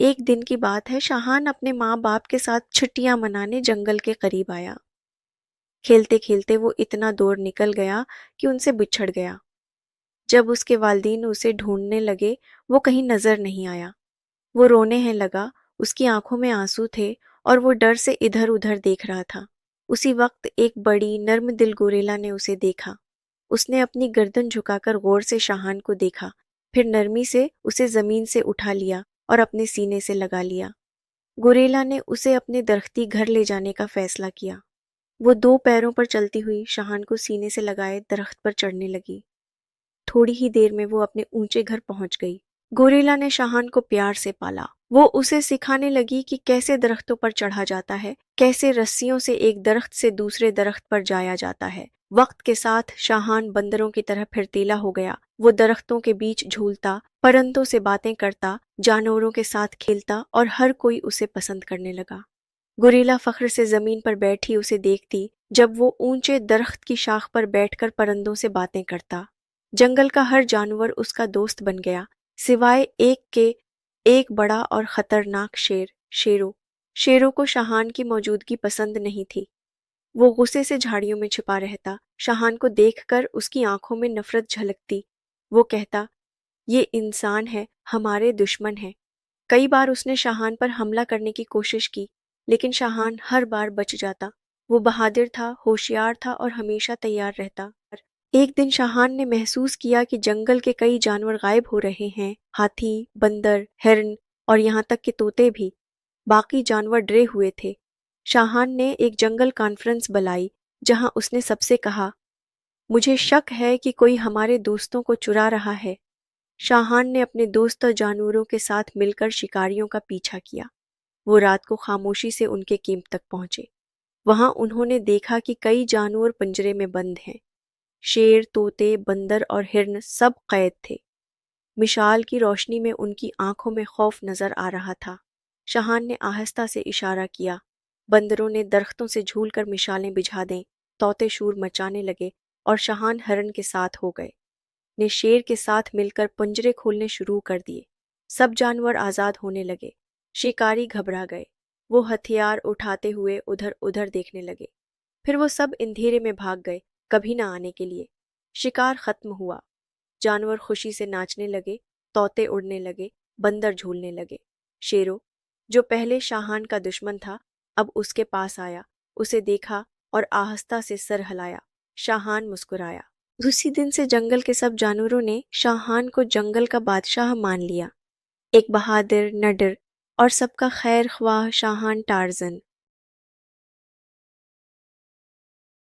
ایک دن کی بات ہے، شاہان اپنے ماں باپ کے ساتھ چھٹیاں منانے جنگل کے قریب آیا۔ کھیلتے کھیلتے وہ اتنا دور نکل گیا کہ ان سے بچھڑ گیا۔ جب اس کے والدین اسے ڈھونڈنے لگے، وہ کہیں نظر نہیں آیا۔ وہ رونے ہیں لگا، اس کی آنکھوں میں آنسو تھے اور وہ ڈر سے ادھر ادھر دیکھ رہا تھا۔ اسی وقت ایک بڑی نرم دل گوریلا نے اسے دیکھا۔ اس نے اپنی گردن جھکا کر غور سے شاہان کو دیکھا، پھر نرمی سے اسے زمین سے اٹھا لیا اور اپنے سینے سے لگا لیا۔ گوریلا نے اسے اپنے درختی گھر لے جانے کا فیصلہ کیا۔ وہ 2 پیروں پر چلتی ہوئی شاہان کو سینے سے لگائے درخت پر چڑھنے لگی۔ تھوڑی ہی دیر میں وہ اپنے اونچے گھر پہنچ گئی۔ گوریلا نے شاہان کو پیار سے پالا۔ وہ اسے سکھانے لگی کہ کیسے درختوں پر چڑھا جاتا ہے، کیسے رسیوں سے ایک درخت سے دوسرے درخت پر جایا جاتا ہے۔ وقت کے ساتھ شاہان بندروں کی طرح پھرتیلا ہو گیا۔ وہ درختوں کے بیچ جھولتا، پرندوں سے باتیں کرتا، جانوروں کے ساتھ کھیلتا اور ہر کوئی اسے پسند کرنے لگا۔ گوریلا فخر سے زمین پر بیٹھی اسے دیکھتی جب وہ اونچے درخت کی شاخ پر بیٹھ کر پرندوں سے باتیں کرتا۔ جنگل کا ہر جانور اس کا دوست بن گیا، سوائے ایک کے، ایک بڑا اور خطرناک شیر، شیرو۔ شیرو کو شاہان کی موجودگی پسند نہیں تھی۔ وہ غصے سے جھاڑیوں میں چھپا رہتا۔ شاہان کو دیکھ کر اس کی آنکھوں میں نفرت جھلکتی۔ وہ کہتا، یہ انسان ہے، ہمارے دشمن ہے۔ کئی بار اس نے شاہان پر حملہ کرنے کی کوشش کی، لیکن شاہان ہر بار بچ جاتا۔ وہ بہادر تھا، ہوشیار تھا اور ہمیشہ تیار رہتا۔ ایک دن شاہان نے محسوس کیا کہ جنگل کے کئی جانور غائب ہو رہے ہیں، ہاتھی، بندر، ہرن اور یہاں تک کہ طوطے بھی۔ باقی جانور ڈرے ہوئے تھے۔ شاہان نے ایک جنگل کانفرنس بلائی جہاں اس نے سب سے کہا، مجھے شک ہے کہ کوئی ہمارے دوستوں کو چرا رہا ہے۔ شاہان نے اپنے دوست اور جانوروں کے ساتھ مل کر شکاریوں کا پیچھا کیا۔ وہ رات کو خاموشی سے ان کے کیمپ تک پہنچے۔ وہاں انہوں نے دیکھا کہ کئی جانور پنجرے میں بند ہیں۔ شیر، طوطے، بندر اور ہرن سب قید تھے۔ مشال کی روشنی میں ان کی آنکھوں میں خوف نظر آ رہا تھا۔ شاہان نے آہستہ سے اشارہ کیا۔ بندروں نے درختوں سے جھول کر مشالیں بجھا دیں، طوطے شور مچانے لگے اور شاہان ہرن کے ساتھ ہو گئے، نے شیر کے ساتھ مل کر پنجرے کھولنے شروع کر دیے۔ سب جانور آزاد ہونے لگے۔ شکاری گھبرا گئے۔ وہ ہتھیار اٹھاتے ہوئے ادھر ادھر دیکھنے لگے۔ پھر وہ سب اندھیرے میں بھاگ گئے، کبھی نہ آنے کے لیے۔ شکار ختم ہوا۔ جانور خوشی سے ناچنے لگے، طوطے اڑنے لگے، بندر جھولنے لگے۔ شیرو، جو پہلے شاہان کا دشمن تھا، اب اس کے پاس آیا، اسے دیکھا اور آہستہ سے سر ہلایا۔ شاہان مسکرایا۔ اسی دن سے جنگل کے سب جانوروں نے شاہان کو جنگل کا بادشاہ مان لیا۔ ایک بہادر، نڈر اور سب کا خیر خواہ شاہان ٹارزن